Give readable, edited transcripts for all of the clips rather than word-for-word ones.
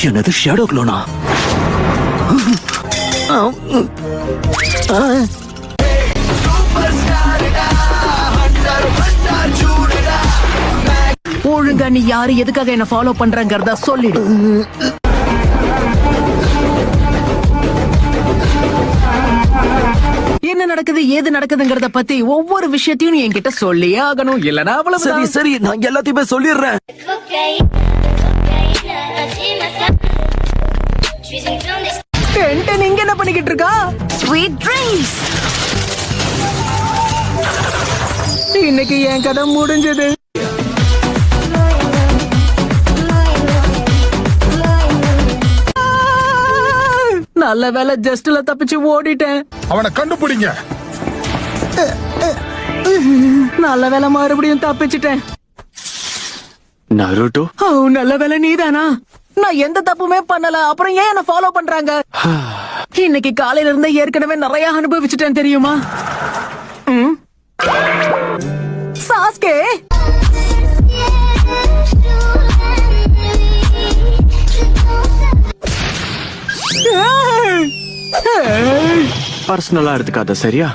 என்னது ஷேடோ க்ளோனா? ஒழுங்கா நீ யாரு எதுக்காக என்ன ஃபாலோ பண்றங்கறத சொல்லிடு. என்ன நடக்குது ஏது நடக்குதுங்கறத பத்தி ஒவ்வொரு விஷயத்தையும் நீ என்கிட்ட சொல்லியே ஆகணும். இல்லனா அவ்வளவு. சரி சரி, நான் எல்லாத்தையுமே சொல்லிடுறேன். நீங்க என்ன பண்ணிக்கிட்டு இருக்கா? Sweet dreams. இன்னைக்கு என் கதை முடிஞ்சது. நல்ல வேலை ஜஸ்ட்ல தப்பிச்சு ஓடிட்டேன். அவனை கண்டுபிடிங்க. நல்ல வேலை மறுபடியும் தப்பிச்சிட்டேன். நருட்டோ, நல்ல வேலை நீதானா? நான் எந்த தப்புமே பண்ணல, அப்புறம் ஏன் என்ன ஃபாலோ பண்றாங்க? இன்னைக்கு காலையில இருந்தே ஏற்கனவே நிறைய அனுபவிச்சுட்டேன் தெரியுமா? சாஸ்கே, பர்சனலா எடுத்துக்காத சரியா?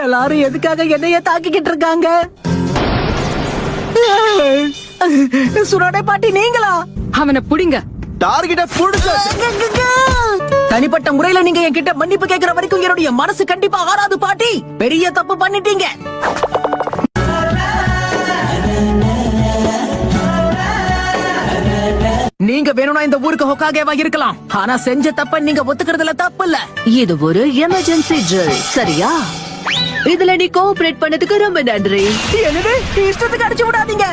எல்லாரும் எதுக்காக என்னைய தாக்கிக்கிட்டு இருக்காங்க? சுரோடே பாட்டி நீங்களா? அவனை புடிங்க. டார்கெட்ட புடிங்க. தனிப்பட்ட முறையில நீங்க என்கிட்ட மன்னிப்பு கேட்கிற வரைக்கும் என்னுடைய மனசு கண்டிப்பா ஆறாது பாட்டி. பெரிய தப்பு பண்ணிட்டீங்க. நீங்க வேணும்னா இந்த ஊருக்கு ஹொக்காகேவா இருக்கலாம், ஆனா செஞ்ச தப்ப நீங்க ஒத்துக்கிறதுல தப்பு இல்ல. இது ஒரு எமர்ஜென்சி ட்ரில், சரியா? இதுல நீ கோஆபரேட் பண்ணதுக்கு ரொம்ப நன்றி. என்னது இஷ்டத்துக்கு அடிச்சு விடாதீங்க.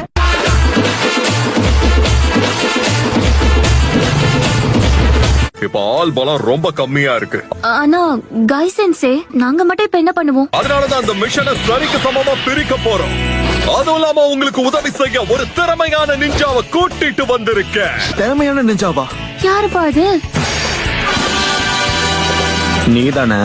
இப்ப ஆள் பலம் ரொம்ப கம்மியா இருக்கு. ஆனா கைசென்சே, நாங்க மட்டும் இப்ப என்ன பண்ணுவோம்? அதனாலதான் அந்த மிஷனை சரிக்கு சமமா பிரிக்க போறோம். அதுவும் இல்லாம உங்களுக்கு உதவி செய்ய ஒரு திறமையான நிஞ்சாவை கூட்டிட்டு வந்திருக்கேன். திறமையான நிஞ்சாவா? யாருப்பா அது? நீதானே?